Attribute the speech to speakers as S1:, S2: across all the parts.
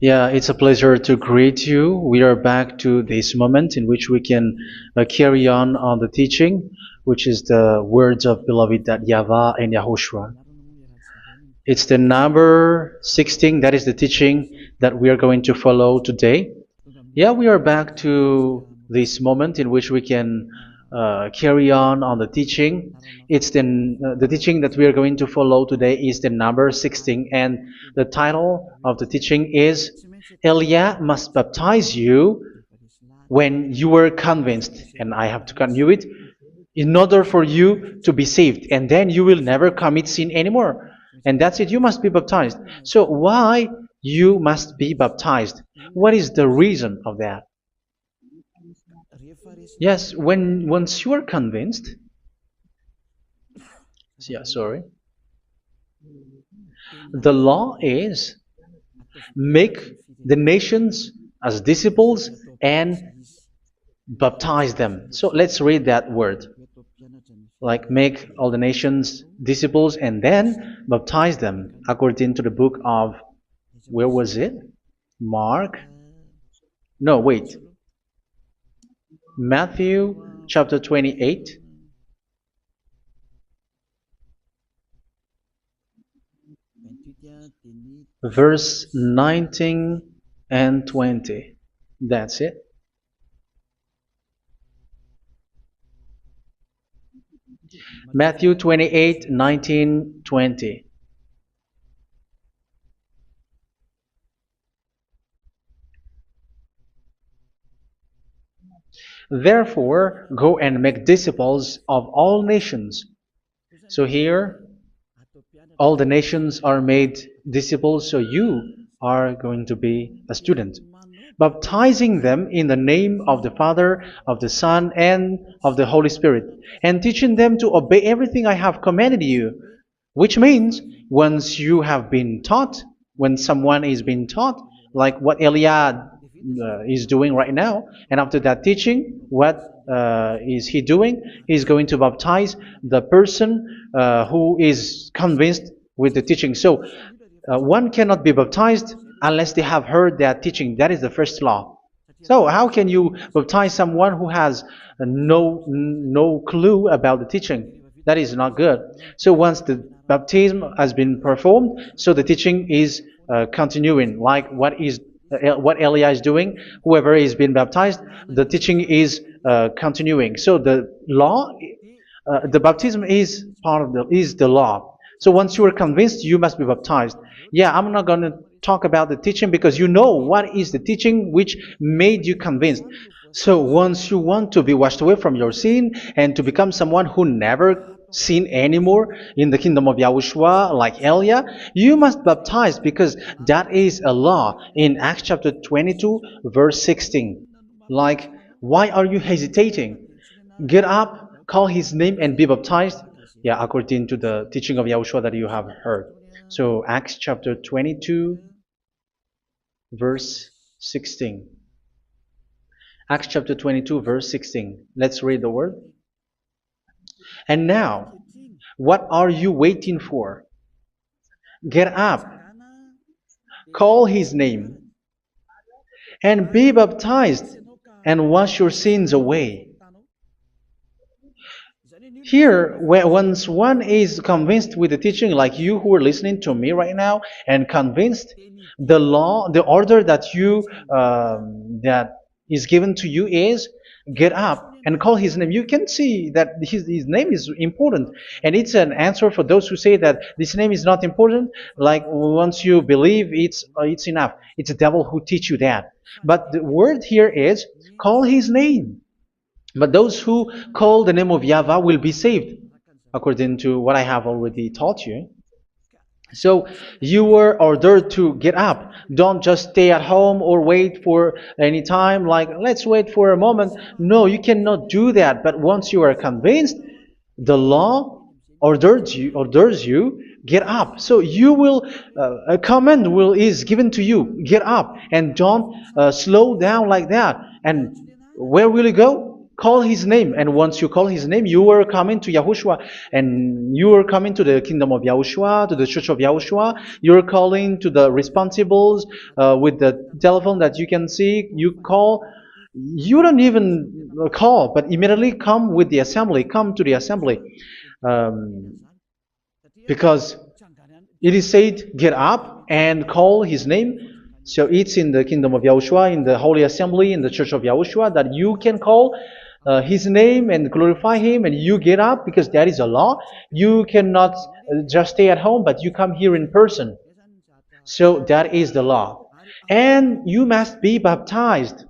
S1: Yeah, it's a pleasure to greet you. We are back to this moment in which we can carry on the teaching, which is the words of beloved that YAHVAH and YAHOSHUA. It's the number 16, that is the teaching that we are going to follow today. Yeah, we are back to this moment in which we can carry on the teaching. It's the teaching that we are going to follow today is the number 16, and the title of the teaching is Elia must baptize you when you were convinced, and I have to continue it, in order for you to be saved, and then you will never commit sin anymore. And that's it, you must be baptized. So why you must be baptized? What is the reason of that? Yes, when once you are convinced, yeah, sorry, the law is make the nations as disciples and baptize them. So let's read that word. Like make all the nations disciples and then baptize them according to the book of, where was it? Mark? No, wait. Matthew chapter 28. Verse 19 and 20. That's it. Matthew 28, 19, 20. Therefore, go and make disciples of all nations. So here, all the nations are made disciples, so you are going to be a student. Baptizing them in the name of the Father, of the Son, and of the Holy Spirit, and teaching them to obey everything I have commanded you. Which means, once you have been taught, when someone is being taught, like what Elia is doing right now, and after that teaching, what is he doing? He's going to baptize the person who is convinced with the teaching. So one cannot be baptized unless they have heard that teaching. That is the first law. So how can you baptize someone who has no clue about the teaching? That is not good. So once the baptism has been performed, so the teaching is continuing. Like what Elia is doing, whoever is being baptized, the teaching is continuing. So the law, the baptism is part of the law. So once you are convinced, you must be baptized. Yeah, I'm not going to talk about the teaching because you know what is the teaching which made you convinced. So once you want to be washed away from your sin and to become someone who never sin anymore in the kingdom of Yahushua, like Elia, you must baptize because that is a law in Acts chapter 22, verse 16. Like, why are you hesitating? Get up, call his name, and be baptized. Yeah, according to the teaching of Yahushua that you have heard. So Acts chapter 22, verse 16. Acts chapter 22, verse 16. Let's read the word. And now, what are you waiting for? Get up, call his name, and be baptized, and wash your sins away. Here, once one is convinced with the teaching, like you who are listening to me right now, and convinced, the law, the order that that is given to you is get up and call his name. You can see that his name is important, and it's an answer for those who say that this name is not important. Like once you believe, it's enough. It's the devil who teach you that. But the word here is call his name. But those who call the name of YAHVAH will be saved, according to what I have already taught you. So you were ordered to get up. Don't just stay at home or wait for any time, like let's wait for a moment. No, you cannot do that. But once you are convinced, the law orders you get up. So you will a command is given to you, get up, and don't slow down like that. And where will you go? call his name. And once you call his name, you are coming to Yahushua. And you are coming to the kingdom of Yahushua, to the church of Yahushua. You're calling to the responsibles with the telephone that you can see. You call. You don't even call, but immediately come with the assembly. Come to the assembly. Um, because it is said, get up and call his name. So it's in the kingdom of Yahushua, in the holy assembly, in the church of Yahushua, that you can call his name and glorify him, and you get up, because that is a law. You cannot just stay at home, but you come here in person. So that is the law. And you must be baptized.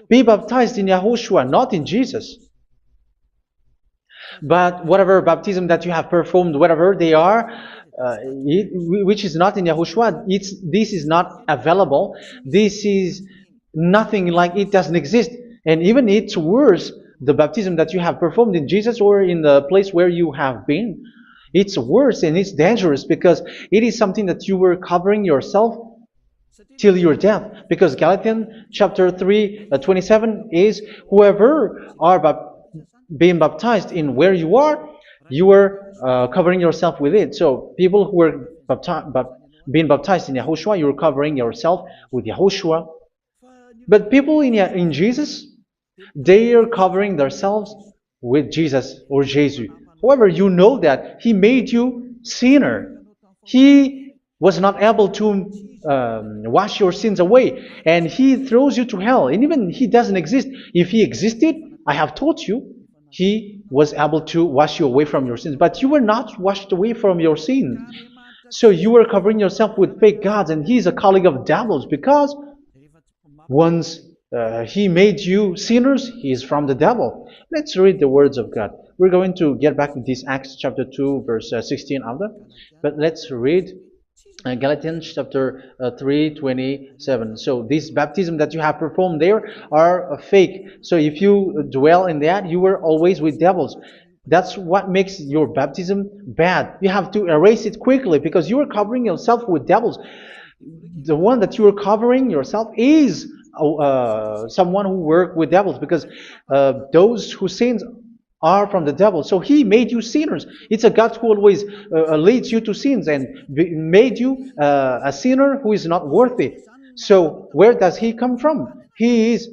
S1: Be baptized in Yahushua, not in Jesus. But whatever baptism that you have performed, whatever they are, which is not in Yahushua, this is not available. This is nothing, like it doesn't exist. And even it's worse, the baptism that you have performed in Jesus or in the place where you have been. It's worse and it's dangerous, because it is something that you were covering yourself till your death. Because Galatians chapter 3, 27 is, whoever are being baptized in where you are covering yourself with it. So people who were being baptized in Yahushua, you're covering yourself with Yahushua. But people in Jesus, they are covering themselves with Jesus or Jesus. However, you know that He made you sinner. He was not able to wash your sins away, and He throws you to hell. And even He doesn't exist. If He existed, I have taught you, He was able to wash you away from your sins. But you were not washed away from your sins. So you were covering yourself with fake gods, and He's a colleague of devils, because once He made you sinners, He is from the devil. Let's read the words of God. We're going to get back to this Acts chapter 2, verse 16 after. But let's read Galatians chapter 3, 27. So this baptism that you have performed there are fake. So if you dwell in that, you were always with devils. That's what makes your baptism bad. You have to erase it quickly, because you are covering yourself with devils. The one that you are covering yourself is someone who works with devils, because those who sin are from the devil. So He made you sinners. It's a God who always leads you to sins, and made you a sinner who is not worthy. So where does He come from? He is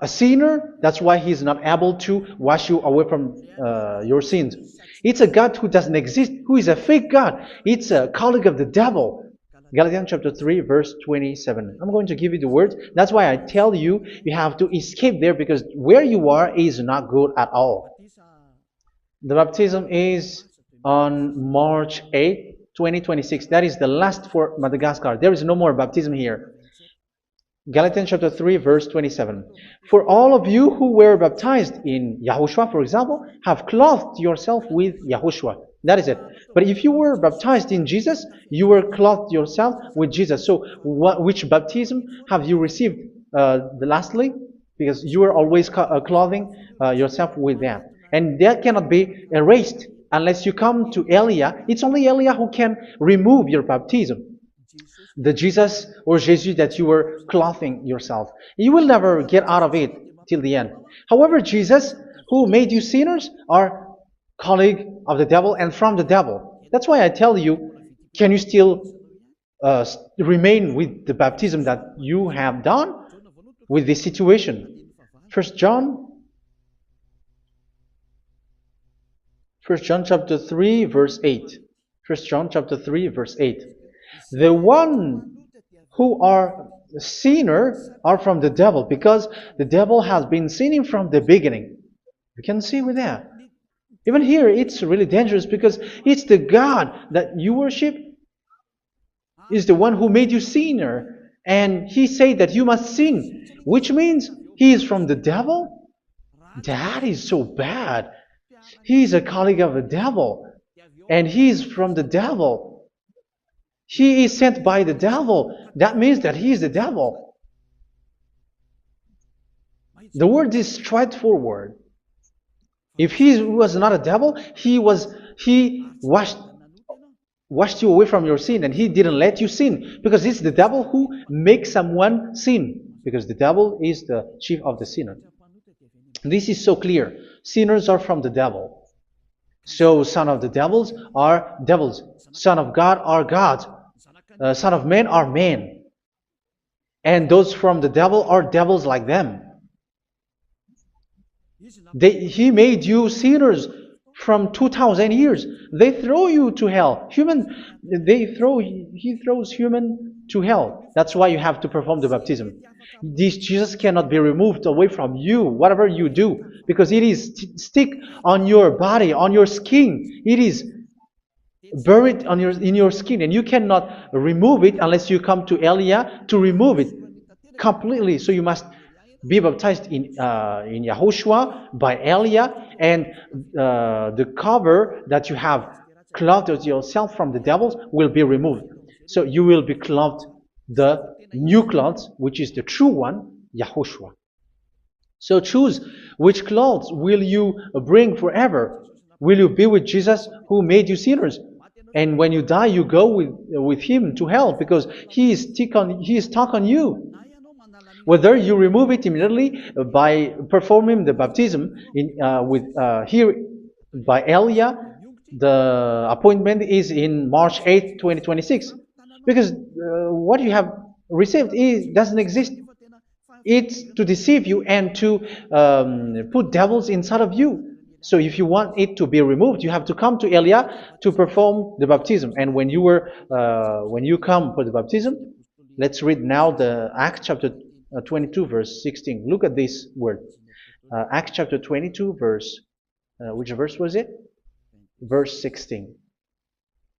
S1: a sinner. That's why He is not able to wash you away from your sins. It's a God who doesn't exist, who is a fake God. It's a colleague of the devil. Galatians chapter 3, verse 27. I'm going to give you the words. That's why I tell you, you have to escape there, because where you are is not good at all. The baptism is on March 8, 2026. That is the last for Madagascar. There is no more baptism here. Galatians chapter 3, verse 27. For all of you who were baptized in Yahushua, for example, have clothed yourself with Yahushua. That is it. But if you were baptized in Jesus, you were clothed yourself with Jesus. So which baptism have you received lastly? Because you are always clothing yourself with that. And that cannot be erased unless you come to Eliah. It's only Eliah who can remove your baptism. The Jesus or Jesus that you were clothing yourself. You will never get out of it till the end. However, Jesus, who made you sinners, are colleague of the devil and from the devil. That's why I tell you, can you still remain with the baptism that you have done with this situation? First John chapter 3, verse 8. First John chapter 3, verse 8. The one who are sinner are from the devil, because the devil has been sinning from the beginning. You can see with that. Even here, it's really dangerous, because it's the God that you worship is the one who made you sinner, and He said that you must sin, which means He is from the devil. That is so bad. He is a colleague of the devil, and He is from the devil. He is sent by the devil. That means that He is the devil. The word is straightforward. If He was not a devil, He washed you away from your sin, and He didn't let you sin, because it's the devil who makes someone sin, because the devil is the chief of the sinner. This is so clear. Sinners are from the devil. So son of the devils are devils. Son of God are gods. Son of men are men. And those from the devil are devils like them. He made you sinners from 2,000 years. They throw you to hell. He throws human to hell. That's why you have to perform the baptism. This Jesus cannot be removed away from you, whatever you do, because it is stick on your body, on your skin. It is buried in your skin, and you cannot remove it unless you come to Elia to remove it completely. So you must be baptized in YAHOSHUA by Elia, and the cover that you have clothed yourself from the devils will be removed. So you will be clothed the new clothes, which is the true one, YAHOSHUA. So choose which clothes will you bring forever. Will you be with Jesus who made you sinners? And when you die, you go with him to hell because he is stuck on you. Whether you remove it immediately by performing the baptism here by Elia, the appointment is in March 8, 2026. Because what you have received doesn't exist. It's to deceive you and to put devils inside of you. So if you want it to be removed, you have to come to Elia to perform the baptism. And when you come for the baptism, let's read now the Acts chapter 22 verse 16. Look at this word. Acts chapter 22 verse, which verse was it? Verse 16.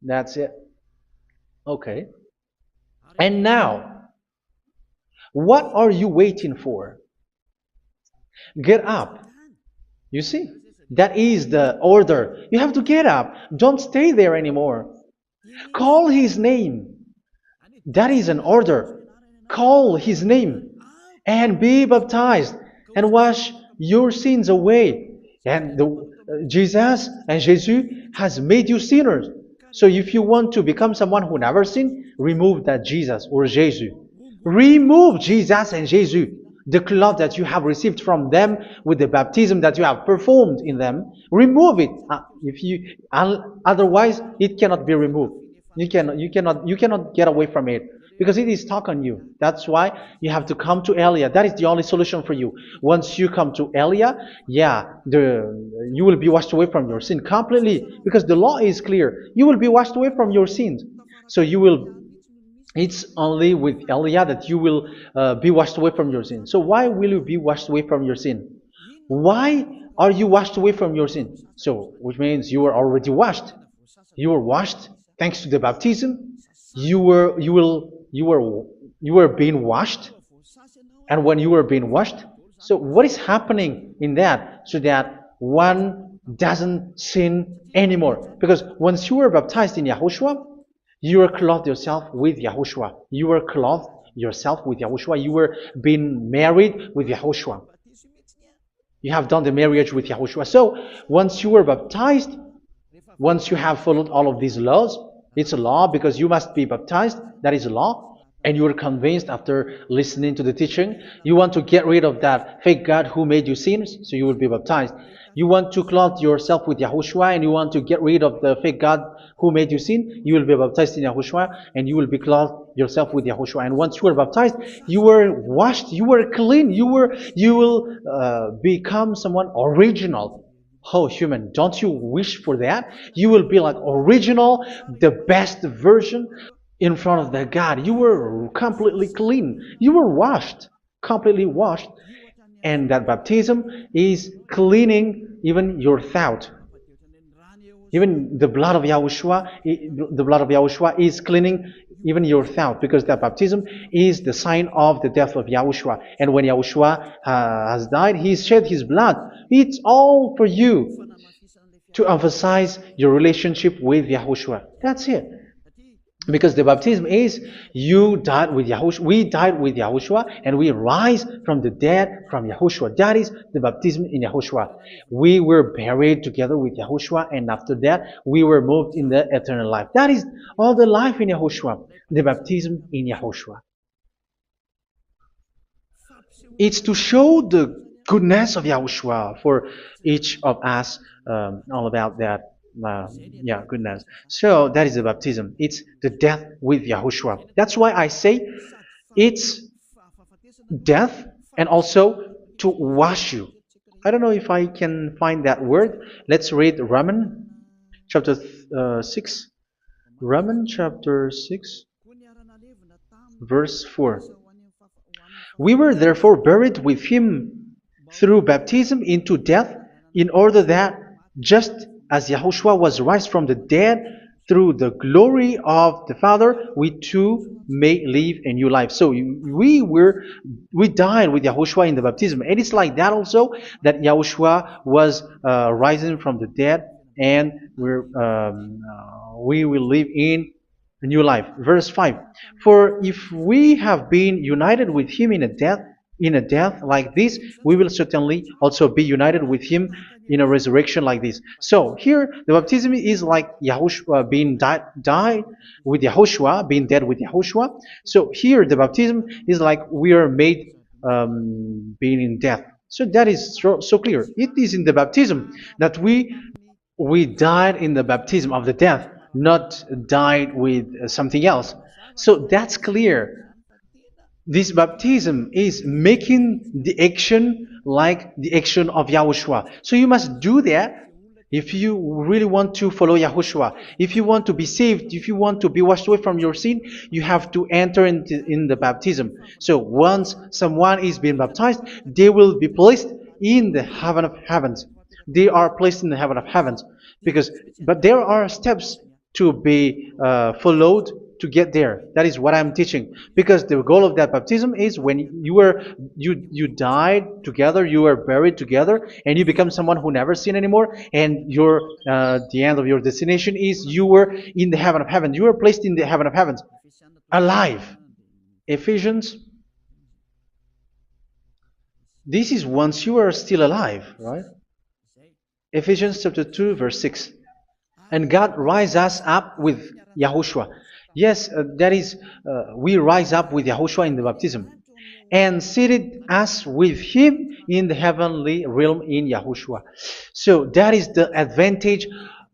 S1: That's it. Okay. And now, what are you waiting for? Get up. You see? That is the order. You have to get up. Don't stay there anymore. Call his name. That is an order. Call his name and be baptized and wash your sins away. And Jesus has made you sinners. So if you want to become someone who never sinned, remove that Jesus or Jesus. Remove Jesus and Jesus. The cloth that you have received from them with the baptism that you have performed in them, remove it. Otherwise, it cannot be removed. You cannot get away from it because it is stuck on you. That's why you have to come to Elia. That is the only solution for you. Once you come to Elia, you will be washed away from your sin completely because the law is clear. You will be washed away from your sins. So it's only with Elia that you will be washed away from your sin. So why will you be washed away from your sin? Why are you washed away from your sin? So, which means you were already washed. You were washed thanks to the baptism. You were being washed. And when you were being washed, so what is happening in that? So that one doesn't sin anymore. Because once you were baptized in YAHOSHUA, you were clothed yourself with YAHOSHUA. You were clothed yourself with YAHOSHUA. You were being married with YAHOSHUA. You have done the marriage with YAHOSHUA. So once you were baptized, once you have followed all of these laws, it's a law because you must be baptized. That is a law. And you are convinced after listening to the teaching, you want to get rid of that fake God who made you sinners, so you will be baptized. You want to clothe yourself with YAHOSHUA and you want to get rid of the fake God who made you sin, you will be baptized in YAHOSHUA and you will be clothed yourself with YAHOSHUA. And once you are baptized, you were washed, you were clean, you will become someone original. Oh, human, don't you wish for that? You will be like original, the best version in front of the God. You were completely clean. You were washed, completely washed. And that baptism is cleaning even your thought. Even the blood of YAHOSHUA is cleaning even your thought, because that baptism is the sign of the death of YAHOSHUA. And when YAHOSHUA has died, he shed his blood. It's all for you to emphasize your relationship with YAHOSHUA. That's it. Because the baptism is you died with YAHOSHUA, we died with YAHOSHUA, and we rise from the dead from YAHOSHUA. That is the baptism in YAHOSHUA. We were buried together with YAHOSHUA, and after that we were moved in the eternal life. That is all the life in YAHOSHUA, the baptism in YAHOSHUA. It's to show the goodness of Yahushua for each of us, all about that. Yeah, goodness. So that is the baptism. It's the death with Yahushua. That's why I say it's death and also to wash you. I don't know if I can find that word. Let's read Romans chapter 6. Romans chapter 6, verse 4. We were therefore buried with him through baptism into death, in order that, just as Yahushua was raised from the dead through the glory of the Father, we too may live a new life. So we died with Yahushua in the baptism, and it's like that also that Yahushua was rising from the dead, and we will live in a new life. Verse 5. For if we have been united with him in a death like this, we will certainly also be united with him in a resurrection like this. So here the baptism is like Yahushua being died with Yahushua, being dead with Yahushua. So here the baptism is like we are made being in death. So that is so clear. It is in the baptism that we died in the baptism of the death, not died with something else. So that's clear. This baptism is making the action like the action of Yahushua. So you must do that if you really want to follow Yahushua. If you want to be saved, if you want to be washed away from your sin, you have to enter in the baptism. So once someone is being baptized, they will be placed in the heaven of heavens. They are placed in the heaven of heavens, but there are steps to be followed to get there. That is what I'm teaching, because the goal of that baptism is when you died together, you were buried together, and you become someone who never sin anymore, and your the end of your destination is you were in the heaven of heaven. You were placed in the heaven of heavens, alive. Ephesians. This is once you are still alive, right? Ephesians chapter 2, verse 6. And God rise us up with Yahushua. Yes, that is, we rise up with Yahushua in the baptism. And seated us with him in the heavenly realm in Yahushua. So that is the advantage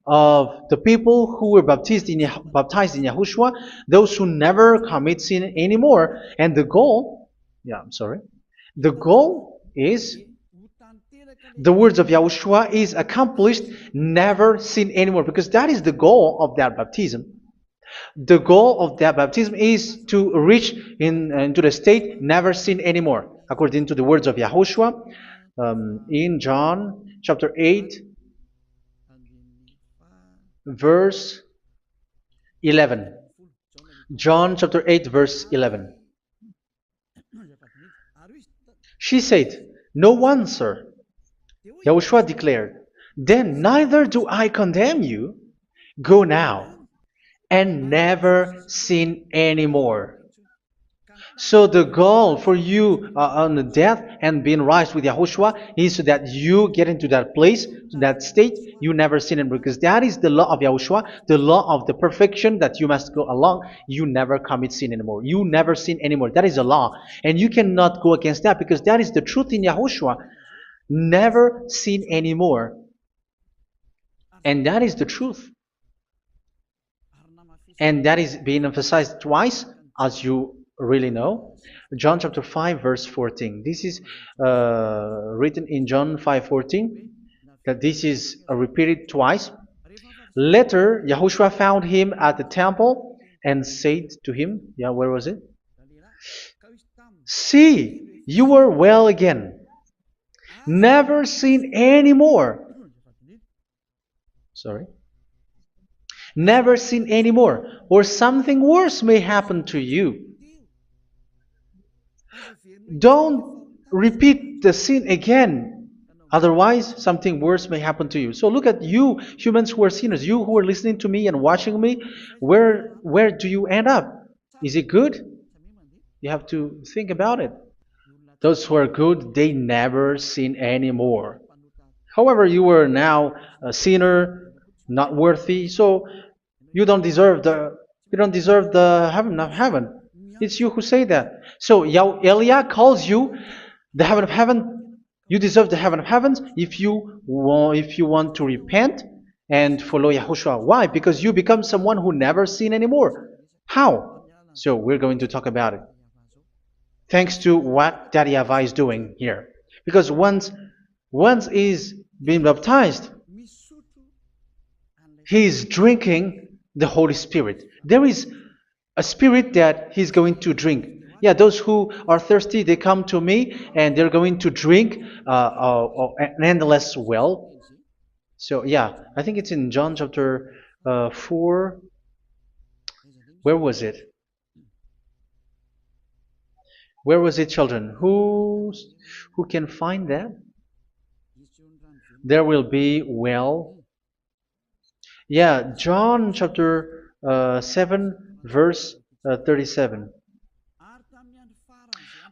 S1: of the people who were baptized in Yahushua, those who never commit sin anymore. And the goal, the goal is the words of Yahushua is accomplished, never sin anymore, because that is the goal of that baptism. The goal of that baptism is to reach into the state never sin anymore, according to the words of Yahushua in John chapter 8, verse 11. John chapter 8, verse 11. She said, "No one, sir." Yahushua declared, "Then neither do I condemn you. Go now and never sin anymore." So the goal for you on the death and being raised with Yahushua is so that you get into that place, to that state, you never sin anymore. Because that is the law of Yahushua, the law of the perfection that you must go along. You never commit sin anymore. You never sin anymore. That is a law. And you cannot go against that, because that is the truth in Yahushua. Never sin anymore. And that is the truth. And that is being emphasized twice, as you really know. John chapter 5, verse 14. This is written in John 5:14, that this is repeated twice. Later, Yahushua found him at the temple and said to him, where was it? "See, you are well again. Never sin anymore." Never sin anymore, or something worse may happen to you. Don't repeat the sin again. Otherwise, something worse may happen to you. So look at you, humans who are sinners, you who are listening to me and watching me. Where do you end up? Is it good? You have to think about it. Those who are good, they never sin anymore. However, you are now a sinner, not worthy, so you don't deserve the heaven of heaven. It's you who say that. So Eliah calls you the heaven of heaven You deserve the heaven of heavens if you want to repent and follow Yahushua. Why? Because you become someone who never sin anymore. How? So we're going to talk about it. Thanks to what Daddy YAHVAH is doing here. Because once is being baptized, he is drinking the Holy Spirit. There is a spirit that he's going to drink. Yeah, those who are thirsty, they come to me and they're going to drink an endless well. So yeah, I think it's in John chapter 4. Where was it? Where was it, children? Who can find that? There will be well. Yeah, John chapter 7, verse 37.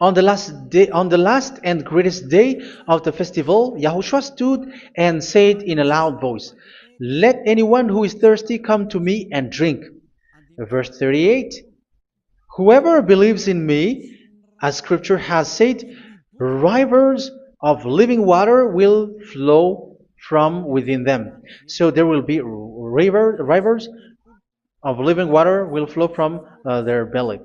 S1: On the last day, on the last and greatest day of the festival, Yahushua stood and said in a loud voice, "Let anyone who is thirsty come to me and drink." Verse 38. Whoever believes in me, as Scripture has said, rivers of living water will flow from within them. So there will be rivers of living water will flow from their belly.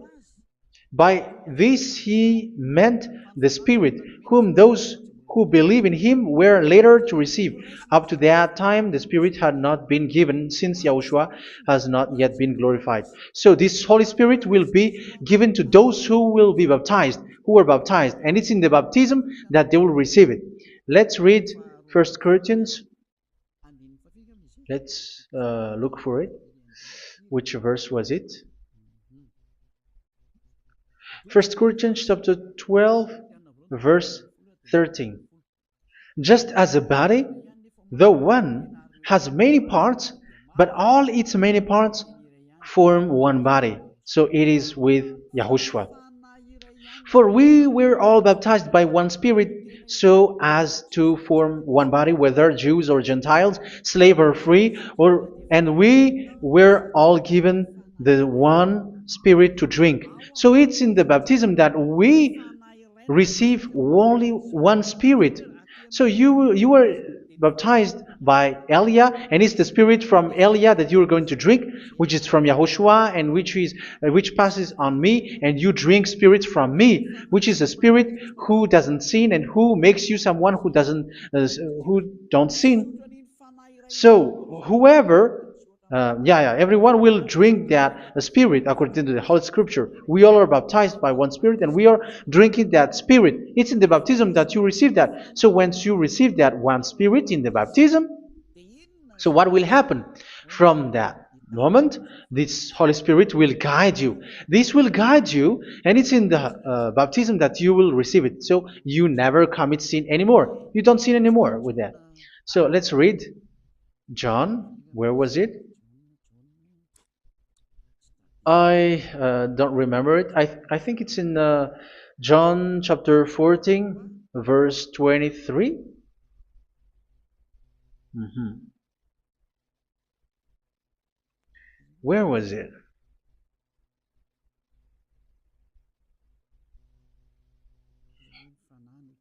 S1: By this he meant the Spirit, whom those who believe in him were later to receive. Up to that time, the Spirit had not been given, since Yahushua has not yet been glorified. So this Holy Spirit will be given to those who will be baptized, who were baptized. And it's in the baptism that they will receive it. Let's read 1 Corinthians. Let's look for it. Which verse was it? 1 Corinthians chapter 12, verse 13. Just as a body, though one, has many parts, but all its many parts form one body. So it is with Yahushua. For we were all baptized by one Spirit, so as to form one body, whether Jews or Gentiles, slave or free, and we were all given the one Spirit to drink. So it's in the baptism that we receive only one Spirit. So you were baptized by Elia, and it's the Spirit from Elia that you are going to drink, which is from Yahushua, and which passes on me, and you drink Spirit from me, which is a Spirit who doesn't sin and who makes you someone who don't sin. So whoever everyone will drink that Spirit according to the Holy Scripture. We all are baptized by one Spirit and we are drinking that Spirit. It's in the baptism that you receive that. So once you receive that one Spirit in the baptism, so what will happen? From that moment, this Holy Spirit will guide you. This will guide you, and it's in the baptism that you will receive it. So you never commit sin anymore. You don't sin anymore with that. So let's read John. Where was it? I don't remember it. I think it's in John chapter 14, verse 23. Where was it?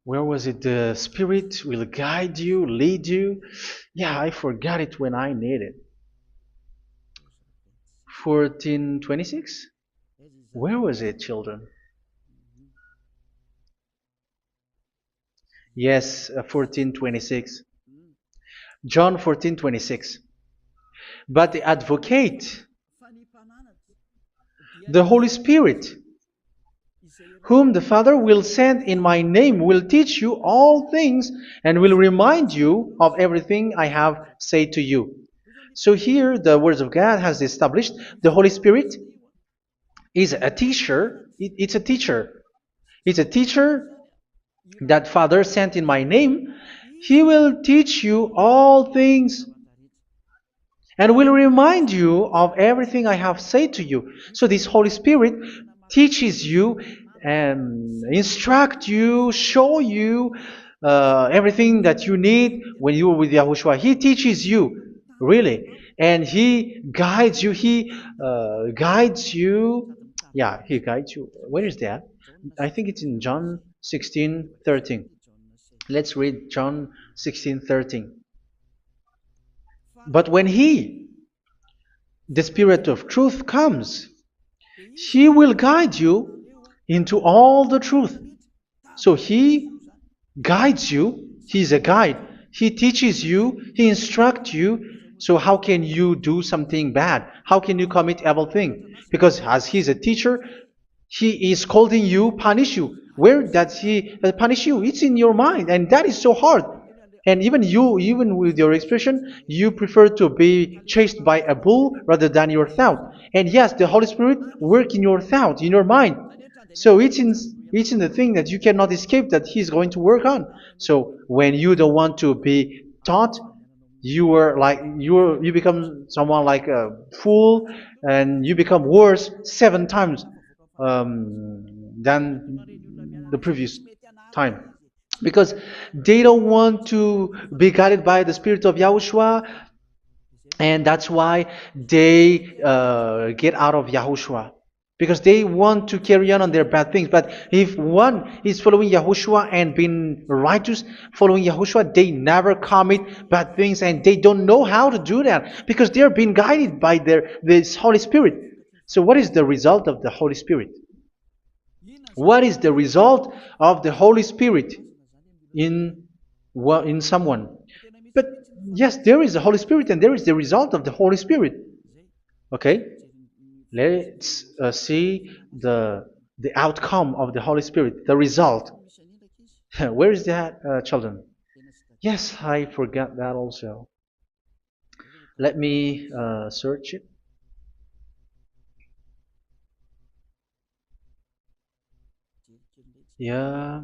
S1: Where was it? The Spirit will guide you, lead you. Yeah, I forgot it when I need it. 14:26? Where was it, children? Yes, 14:26. John 14:26. But the advocate, the Holy Spirit, whom the Father will send in my name, will teach you all things and will remind you of everything I have said to you. So here the words of God has established the Holy Spirit is a teacher. It's a teacher. It's a teacher that Father sent in my name. He will teach you all things and will remind you of everything I have said to you. So this Holy Spirit teaches you and instruct you, show you everything that you need when you are with Yahushua. He teaches you, really. And He guides you. He guides you. Yeah, He guides you. Where is that? I think it's in John 16:13. Let's read John 16:13. But when He, the Spirit of truth, comes, He will guide you into all the truth. So He guides you. He's a guide. He teaches you. He instructs you. So how can you do something bad? How can you commit evil thing? Because as He's a teacher, He is scolding you, punish you. Where does He punish you? It's in your mind, and that is so hard. And even you, even with your expression, you prefer to be chased by a bull rather than your thought. And yes, the Holy Spirit work in your thought, in your mind. So it's in the thing that you cannot escape that He's going to work on. So when you don't want to be taught, you become someone like a fool, and you become worse 7 times than the previous time, because they don't want to be guided by the Spirit of Yahushua, and that's why they get out of Yahushua, because they want to carry on their bad things. But if one is following Yahushua and being righteous, following Yahushua, they never commit bad things, and they don't know how to do that because they're being guided by this Holy Spirit. So what is the result of the Holy Spirit? What is the result of the Holy Spirit in in someone? But yes, there is the Holy Spirit, and there is the result of the Holy Spirit. Okay, let's see the outcome of the Holy Spirit, the result. Where is that, children? Yes, I forgot that also. Let me search it. Yeah,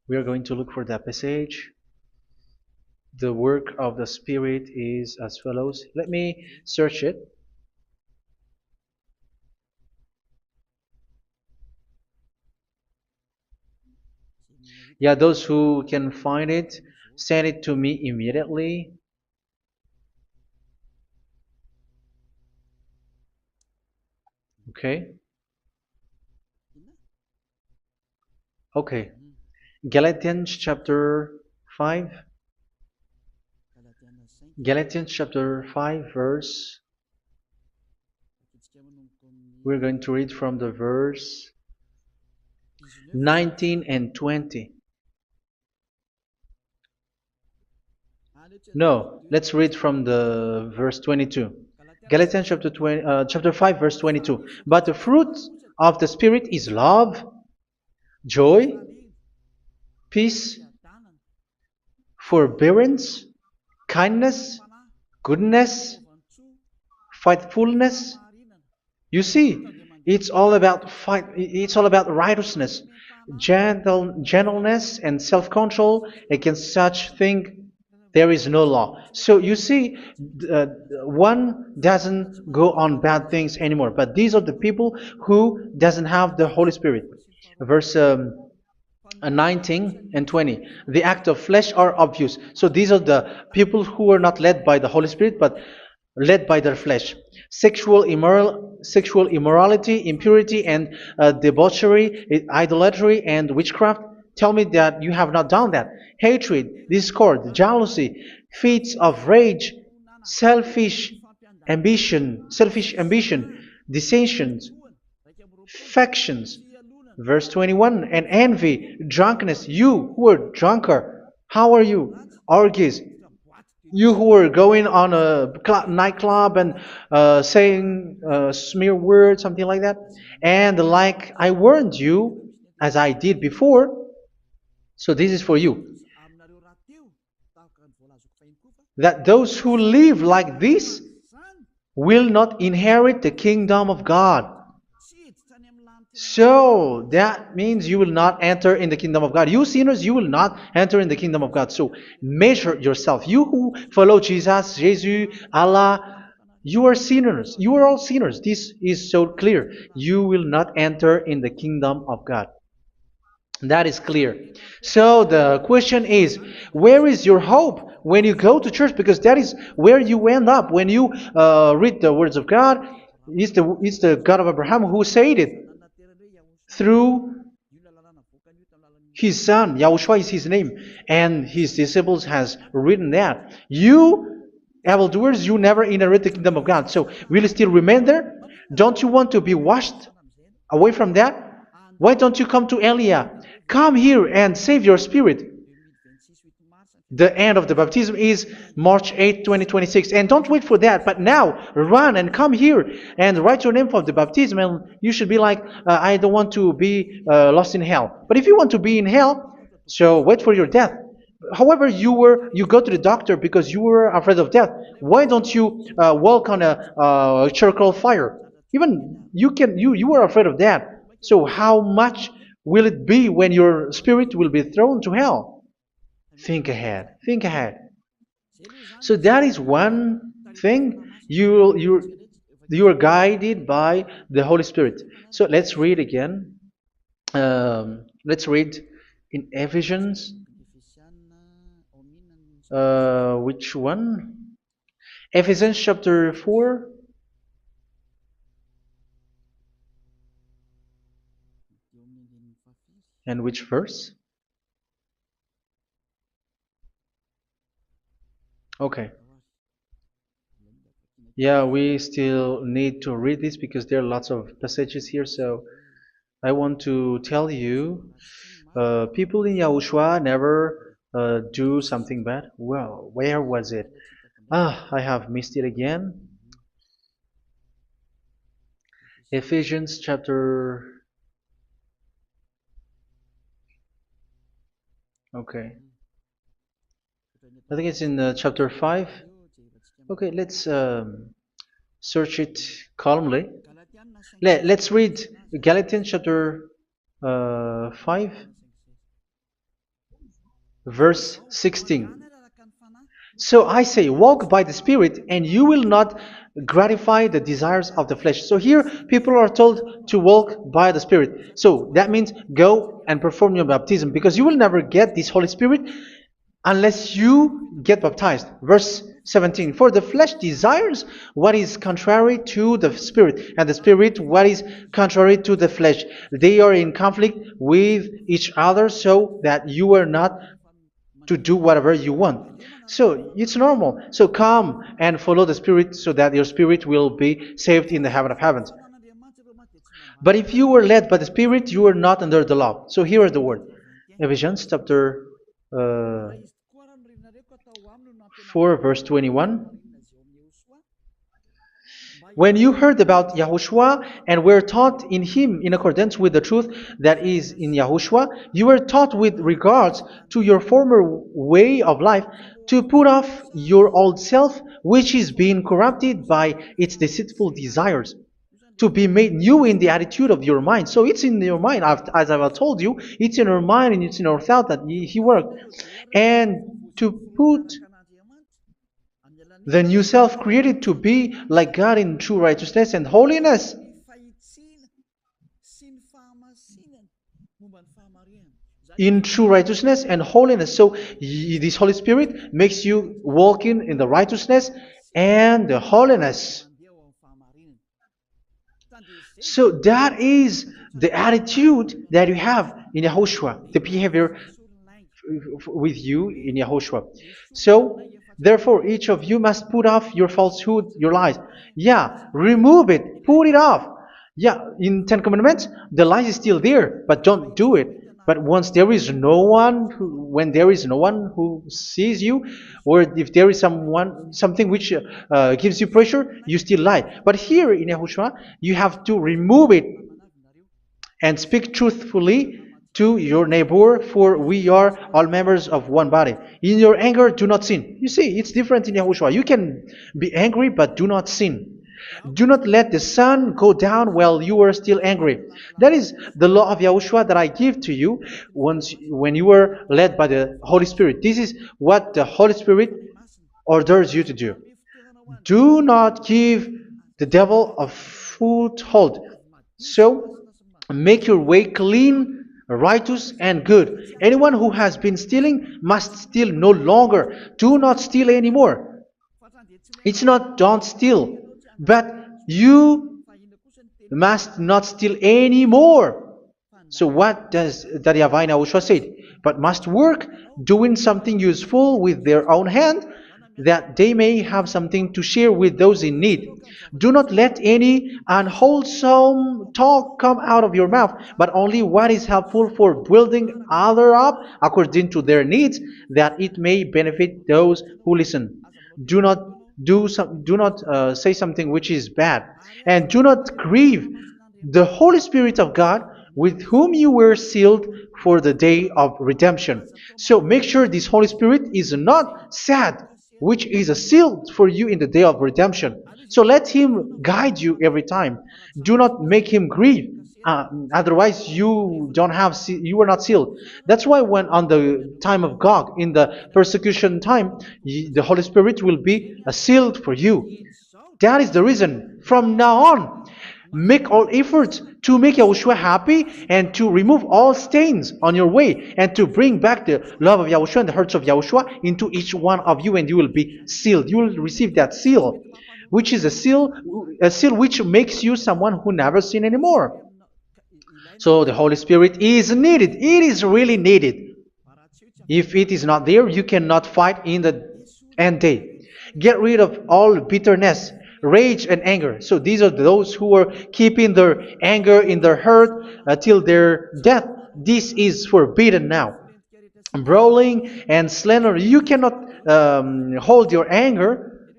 S1: we are going to look for that passage. The work of the Spirit is as follows. Let me search it. Yeah, those who can find it, send it to me immediately. Okay. Okay. Galatians chapter 5. Galatians chapter 5 verse. We're going to read from the verse 19 and 20. No, let's read from the verse 22. Galatians chapter 5 verse 22. But the fruit of the Spirit is love, joy, peace, forbearance, kindness, goodness, faithfulness. You see, it's all about righteousness, gentleness, and self-control. Against such thing there is no law. So you see, one doesn't go on bad things anymore. But these are the people who doesn't have the Holy Spirit. Verse 19 and 20. The act of flesh are obvious. So these are the people who are not led by the Holy Spirit, but led by their flesh. Sexual immorality, impurity, and debauchery, idolatry, and witchcraft. Tell me that you have not done that. Hatred, discord, jealousy, fits of rage, selfish ambition, dissensions, factions. Verse 21, and envy, drunkenness. You who are drunkard, how are you? Orgies. You who are going on a nightclub and saying smear words, something like that. And like I warned you, as I did before, so this is for you, that those who live like this will not inherit the kingdom of God. So that means you will not enter in the kingdom of God. You sinners, you will not enter in the kingdom of God. So measure yourself. You who follow Jesus, Allah, you are sinners. You are all sinners. This is so clear. You will not enter in the kingdom of God. That is clear. So the question is, where is your hope when you go to church? Because that is where you end up when you read the words of God. It's the God of Abraham who said it. Through His son, Yahushua is his name, and his disciples has written that. You evildoers, you never inherit the kingdom of God. So will you still remain there? Don't you want to be washed away from that? Why don't you come to Elia? Come here and save your spirit. The end of the baptism is March 8th, 2026. And don't wait for that, but now run and come here and write your name for the baptism. And you should be like, I don't want to be lost in hell. But if you want to be in hell, so wait for your death. However, you go to the doctor because you were afraid of death. Why don't you walk on a charcoal fire? Even you were afraid of that. So how much will it be when your spirit will be thrown to hell? Think ahead. Think ahead. So that is one thing. You are guided by the Holy Spirit. So let's read again. Let's read in Ephesians. Which one? Ephesians chapter 4. And which verse? Okay. Yeah, we still need to read this because there are lots of passages here. So I want to tell you, people in Yahushua never do something bad. Well, where was it? I have missed it again. Ephesians chapter. Okay. I think it's in chapter 5. Okay, let's search it calmly. Let's read Galatians chapter 5, verse 16. So I say, walk by the Spirit, and you will not gratify the desires of the flesh. So here, people are told to walk by the Spirit. So that means go and perform your baptism, because you will never get this Holy Spirit unless you get baptized. Verse 17. For the flesh desires what is contrary to the Spirit, and the Spirit what is contrary to the flesh. They are in conflict with each other, so that you are not to do whatever you want. So it's normal. So come and follow the Spirit so that your spirit will be saved in the heaven of heavens. But if you were led by the Spirit, you are not under the law. So here is the word. Ephesians chapter 4 verse 21. When you heard about Yahushua and were taught in him in accordance with the truth that is in Yahushua, you were taught with regards to your former way of life to put off your old self, which is being corrupted by its deceitful desires, to be made new in the attitude of your mind. So it's in your mind, as I've told you, it's in your mind and it's in your thought that he worked. And to put the new self created to be like God in true righteousness and holiness. In true righteousness and holiness. So this Holy Spirit makes you walk in the righteousness and the holiness. So that is the attitude that you have in Yahushua, the behavior with you in Yahushua. So therefore, each of you must put off your falsehood, your lies. Yeah, remove it, put it off. Yeah, in Ten Commandments, the lies is still there, but don't do it. But once there is no one, when there is no one who sees you, or if there is something which gives you pressure, you still lie. But here in Yahushua, you have to remove it and speak truthfully to your neighbor, for we are all members of one body. In your anger, do not sin. You see, it's different in Yahushua. You can be angry, but do not sin. Do not let the sun go down while you are still angry. That is the law of Yahushua that I give to you when you were led by the Holy Spirit. This is what the Holy Spirit orders you to do. Do not give the devil a foothold. So, make your way clean, righteous, and good. Anyone who has been stealing must steal no longer. Do not steal anymore. It's not don't steal, but you must not steal anymore. So what does the YAHVAH Yahushua say? but must work doing something useful with their own hand, that they may have something to share with those in need. Do not let any unwholesome talk come out of your mouth, but only what is helpful for building others up according to their needs, that it may benefit those who listen. Do not do not say something which is bad, and do not grieve the Holy Spirit of God, with whom you were sealed for the day of redemption. So make sure this Holy Spirit is not sad, which is a seal for you in the day of redemption. So let Him guide you every time. Do not make Him grieve. Otherwise, you were not sealed. That's why when on the time of God, in the persecution time, the Holy Spirit will be a sealed for you. That is the reason. From now on, make all efforts to make Yahushua happy and to remove all stains on your way and to bring back the love of Yahushua and the hearts of Yahushua into each one of you, and you will be sealed. You will receive that seal, which is a seal which makes you someone who never sin anymore. So the Holy Spirit is needed. It is really needed. If it is not there, you cannot fight in the end day. Get rid of all bitterness, rage, and anger. So these are those who are keeping their anger in their heart till their death. This is forbidden now. Brawling and slander. You cannot hold your anger.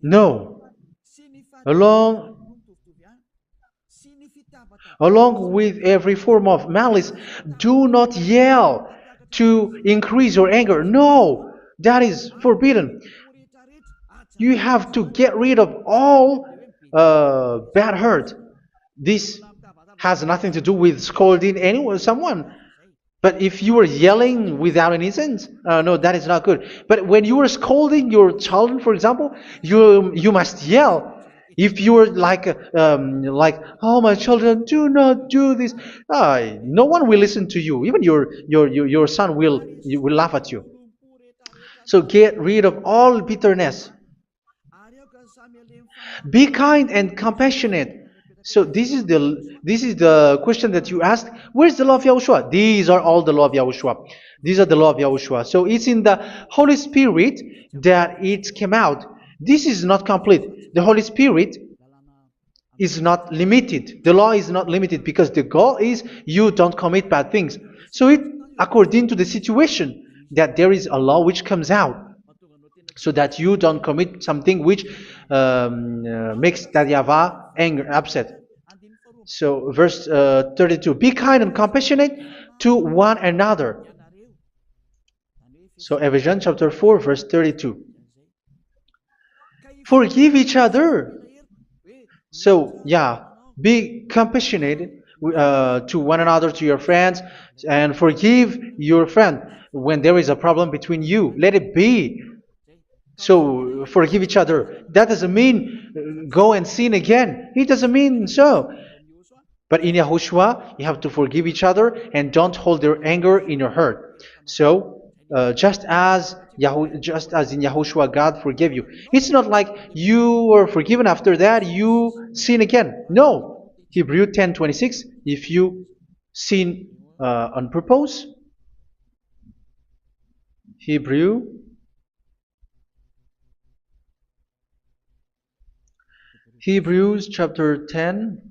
S1: No. Along Along with every form of malice, do not yell to increase your anger. No, that is forbidden. You have to get rid of all bad hurt. This has nothing to do with scolding anyone, someone. But if you are yelling without any sense, no, that is not good. But when you are scolding your children, for example, you must yell. If you are like, oh my children, do not do this, no one will listen to you. Even your son will laugh at you. So get rid of all bitterness. Be kind and compassionate. So this is the question that you asked. Where's the law of Yahushua? These are all the law of Yahushua. These are the law of Yahushua. So it's in the Holy Spirit that it came out. This is not complete. The Holy Spirit is not limited. The law is not limited because the goal is you don't commit bad things. So it according to the situation that there is a law which comes out, so that you don't commit something which makes that YAHVAH angry, upset. So verse 32, be kind and compassionate to one another. So Ephesians chapter 4 verse 32. Forgive each other. So yeah, be compassionate to one another, to your friends, and forgive your friend when there is a problem between you. Let it be. So forgive each other. That doesn't mean go and sin again. It doesn't mean so. But in Yahushua, you have to forgive each other and don't hold their anger in your heart. So just as in Yahushua, God forgave you. It's not like you were forgiven after that you sin again. No. Hebrew 10:26. If you sin on purpose, Hebrews chapter 10.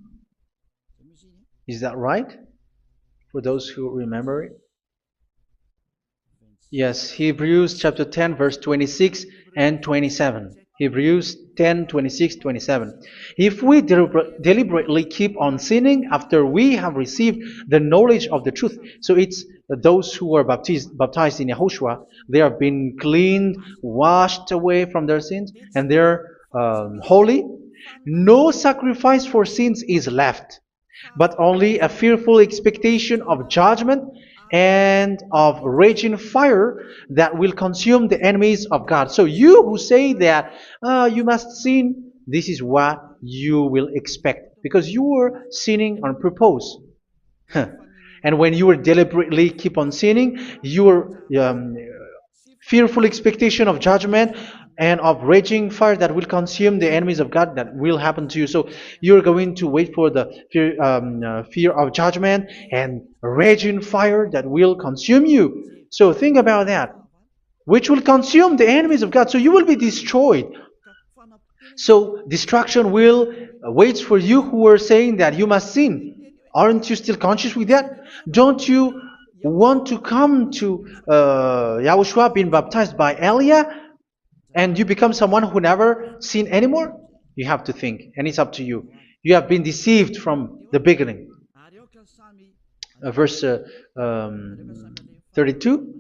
S1: Is that right? For those who remember it. Yes, Hebrews chapter 10 verse 26 and 27. Hebrews 10, 26, 27. If we deliberately keep on sinning after we have received the knowledge of the truth, so it's those who are baptized in Yahushua, they have been cleaned, washed away from their sins, and they're holy. No sacrifice for sins is left, but only a fearful expectation of judgment and of raging fire that will consume the enemies of God. So you who say that you must sin, this is what you will expect, because you were sinning on purpose. And when you deliberately keep on sinning, you are fearful expectation of judgment and of raging fire that will consume the enemies of God that will happen to you. So you're going to wait for the fear of judgment and raging fire that will consume you. So think about that, which will consume the enemies of God. So you will be destroyed. So destruction will wait for you who are saying that you must sin. Aren't you still conscious with that? Don't you want to come to Yahushua being baptized by Elia and you become someone who never sin anymore? You have to think, and it's up to you. You have been deceived from the beginning. Verse 32.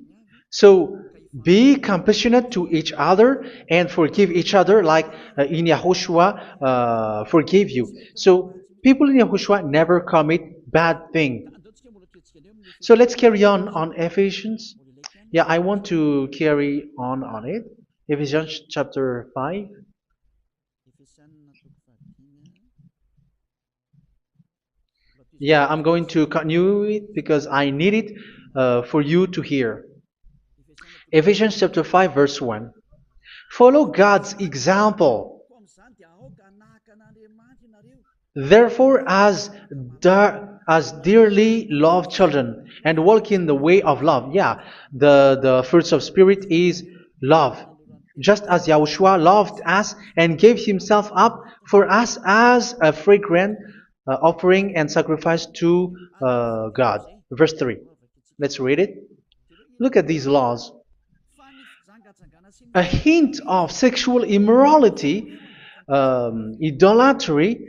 S1: So be compassionate to each other and forgive each other like in Yahushua forgave you. So people in Yahushua never commit bad thing. So let's carry on Ephesians. Yeah, I want to carry on it. Ephesians chapter 5. Yeah, I'm going to continue it because I need it for you to hear. Ephesians chapter 5 verse 1. Follow God's example. Therefore, as dearly loved children, and walk in the way of love. Yeah, the fruits of spirit is love. Just as Yahushua loved us and gave himself up for us as a fragrant offering and sacrifice to God. Verse 3. Let's read it. Look at these laws. A hint of sexual immorality, idolatry,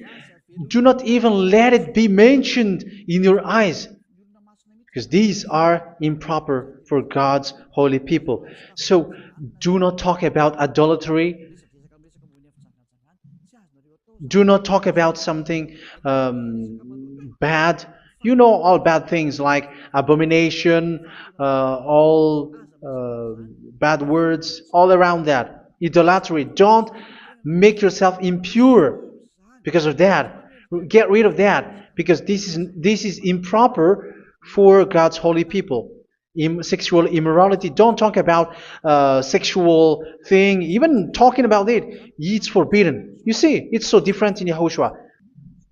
S1: do not even let it be mentioned in your eyes, because these are improper for God's holy people. So do not talk about idolatry. Do not talk about something bad. You know all bad things like abomination, all bad words, all around that. Idolatry. Don't make yourself impure because of that. Get rid of that because this is improper for God's holy people. Sexual immorality. Don't talk about sexual thing. Even talking about it's forbidden. You see, it's so different in Yahushua.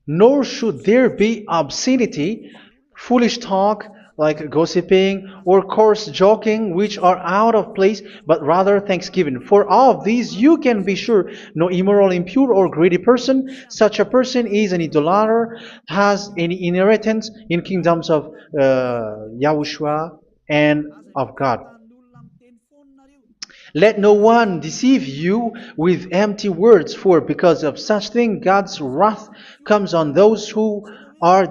S1: Nor should there be obscenity, foolish talk like gossiping or coarse joking, which are out of place, but rather thanksgiving. For of these you can be sure: no immoral, impure, or greedy person, such a person is an idolater, has any inheritance in kingdoms of Yahushua and of God. Let no one deceive you with empty words, for because of such thing God's wrath comes on those who are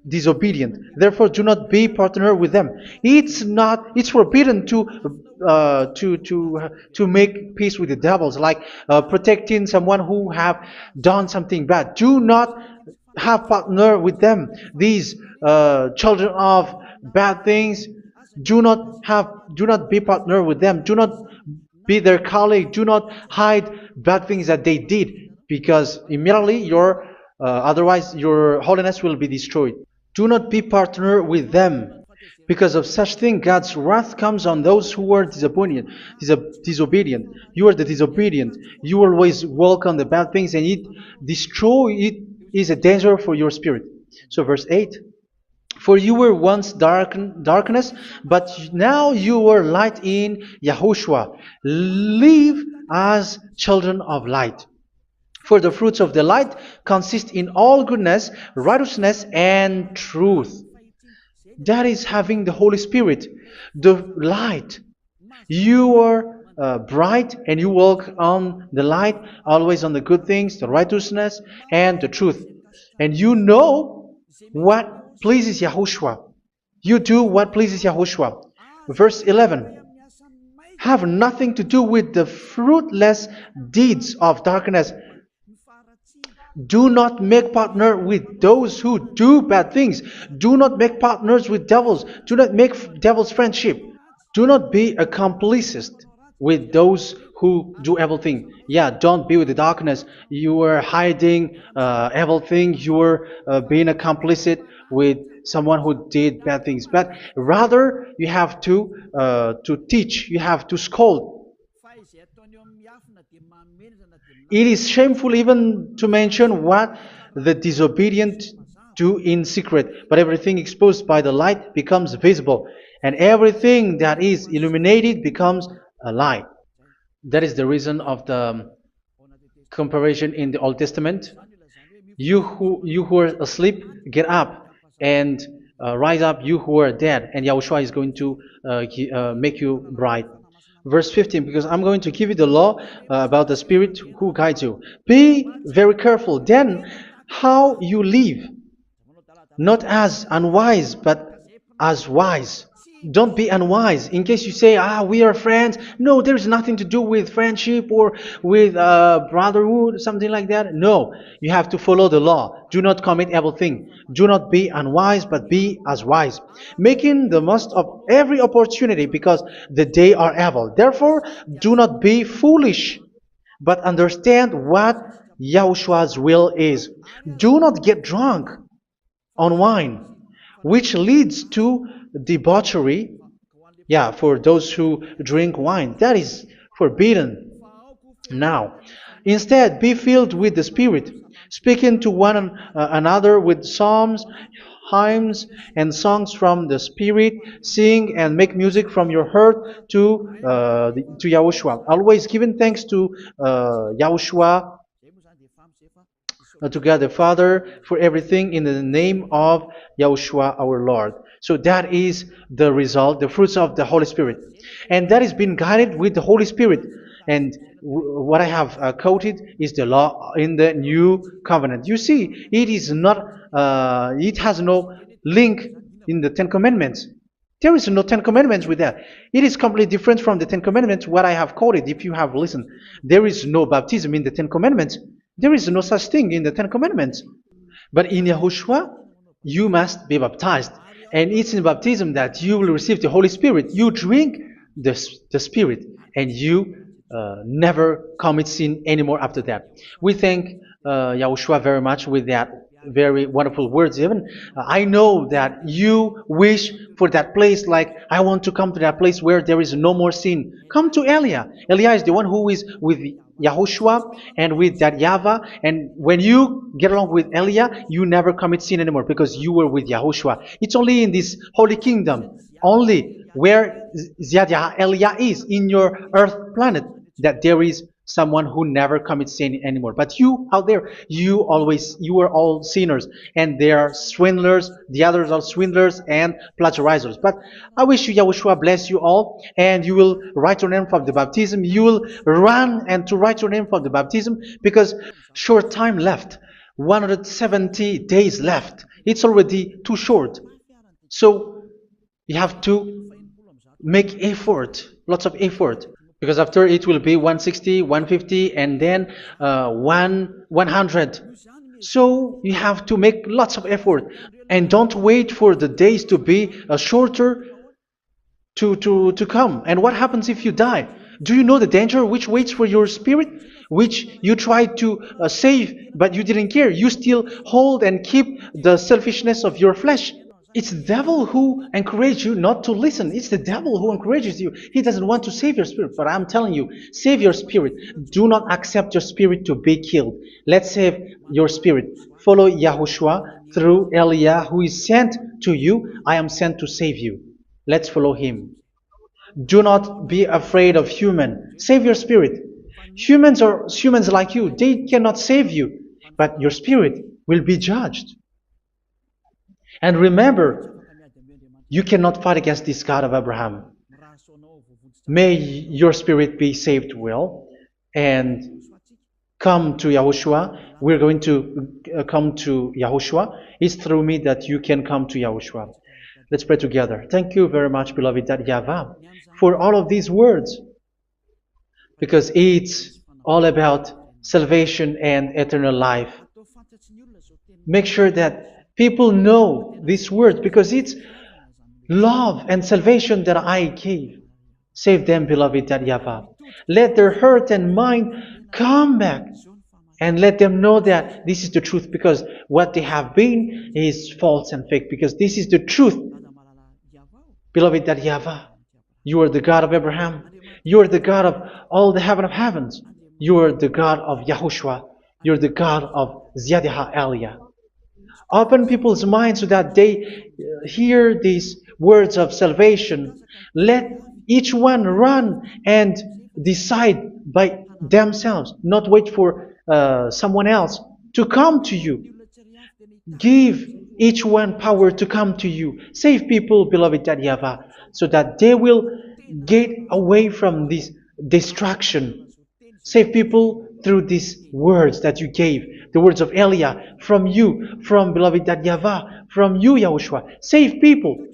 S1: disobedient. Therefore, do not be partner with them. It's forbidden to make peace with the devils, like protecting someone who have done something bad. Do not have partner with them. These children of bad things. Do not be partner with them. Do not be their colleague. Do not hide bad things that they did, because immediately otherwise your holiness will be destroyed. Do not be partner with them. Because of such thing, God's wrath comes on those who are disobedient. You are the disobedient. You always walk on the bad things, and it is a danger for your spirit. So verse 8. For you were once darkness, but now you are light in Yahushua. Live as children of light. For the fruits of the light consist in all goodness, righteousness, and truth. That is having the Holy Spirit, the light. You are bright and you walk on the light, always on the good things, the righteousness, and the truth. And you know what pleases Yahushua. You do what pleases Yahushua. Verse 11. Have nothing to do with the fruitless deeds of darkness. Do not make partner with those who do bad things. Do not make partners with devils. Do not make devil's friendship. Do not be accomplices with those who do evil things. Yeah, don't be with the darkness. You are hiding evil things. You are being a complicit with someone who did bad things, but rather you have to teach, you have to scold. It is shameful even to mention what the disobedient do in secret, but everything exposed by the light becomes visible, and everything that is illuminated becomes a light. That is the reason of the comparison in the Old Testament. You who are asleep, get up and rise up, you who are dead, and Yahushua is going to make you bright. Verse 15, because I'm going to give you the law about the Spirit who guides you. Be very careful then how you live, not as unwise, but as wise. Don't be unwise. In case you say, we are friends. No, there's nothing to do with friendship or with brotherhood, something like that. No, you have to follow the law. Do not commit evil thing. Do not be unwise, but be as wise, making the most of every opportunity, because the day are evil. Therefore, do not be foolish, but understand what Yahushua's will is. Do not get drunk on wine, which leads to debauchery. Yeah, for those who drink wine, that is forbidden now. Instead, be filled with the Spirit, speaking to one another with psalms, hymns, and songs from the Spirit. Sing and make music from your heart to Yahushua. Always giving thanks to Yahushua, to God the Father, for everything in the name of Yahushua our Lord. So that is the result, the fruits of the Holy Spirit. And that is being guided with the Holy Spirit. And what I have quoted is the law in the new covenant. You see, it is not, it has no link in the Ten Commandments. There is no Ten Commandments with that. It is completely different from the Ten Commandments, what I have quoted, if you have listened. There is no baptism in the Ten Commandments. There is no such thing in the Ten Commandments. But in Yahushua, you must be baptized. And it's in baptism that you will receive the Holy Spirit. You drink the Spirit, and you never commit sin anymore after that. We thank Yahushua very much with that very wonderful words. Even I know that you wish for that place, like I want to come to that place where there is no more sin. Come to Elia. Elia is the one who is with Yahushua and with that YAHVAH, and when you get along with Elia, you never commit sin anymore because you were with Yahushua. It's only in this holy kingdom, only where Ziad Elia is, in your earth planet, that there is someone who never commits sin anymore. But you out there, you are all sinners, and they are swindlers. The others are swindlers and plagiarizers. But I wish you, Yahushua, bless you all, and you will write your name from the baptism. You will run and to write your name from the baptism, because short time left, 170 days left. It's already too short. So you have to make effort, lots of effort, because after it will be 160, 150, and then 100. So you have to make lots of effort, and don't wait for the days to be shorter to come. And what happens if you die? Do you know the danger which waits for your spirit, which you tried to save, but you didn't care? You still hold and keep the selfishness of your flesh. It's the devil who encourages you not to listen. It's the devil who encourages you. He doesn't want to save your spirit. But I'm telling you, save your spirit. Do not accept your spirit to be killed. Let's save your spirit. Follow Yahushua through Elia, who is sent to you. I am sent to save you. Let's follow him. Do not be afraid of human. Save your spirit. Humans are humans like you. They cannot save you. But your spirit will be judged. And remember, you cannot fight against this God of Abraham. May your spirit be saved well and come to Yahushua. We're going to come to Yahushua. It's through me that you can come to Yahushua. Let's pray together. Thank you very much, beloved YAHVAH, for all of these words, because it's all about salvation and eternal life. Make sure that people know these words, because it's love and salvation that I gave. Save them, beloved YAHVAH. Let their heart and mind come back and let them know that this is the truth, because what they have been is false and fake, because this is the truth. Beloved, that YAHVAH, you are the God of Abraham, you are the God of all the heaven of heavens, you are the God of YAHOSHUA, you are the God of Ziyadha Aliyah. Open people's minds so that they hear these words of salvation. Let each one run and decide by themselves, not wait for someone else to come to you. Give each one power to come to you. Save people, beloved YAHVAH, so that they will get away from this distraction. Save people through these words that you gave, the words of Elia, from you, from beloved YAHVAH, from you, Yahushua. Save people.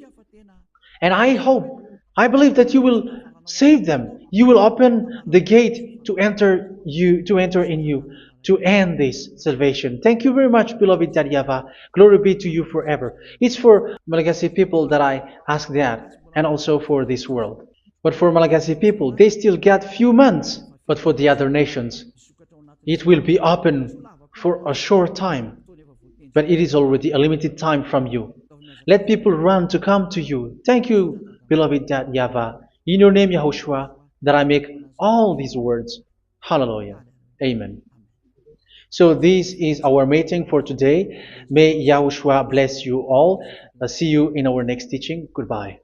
S1: And I hope, I believe that you will save them. You will open the gate to enter in you, to end this salvation. Thank you very much, beloved YAHVAH. Glory be to you forever. It's for Malagasy people that I ask that, and also for this world. But for Malagasy people, they still get few months. But for the other nations, it will be open for a short time. But it is already a limited time from you. Let people run to come to you. Thank you, beloved YAHVAH. In your name, Yahushua, that I make all these words. Hallelujah. Amen. So this is our meeting for today. May Yahushua bless you all. See you in our next teaching. Goodbye.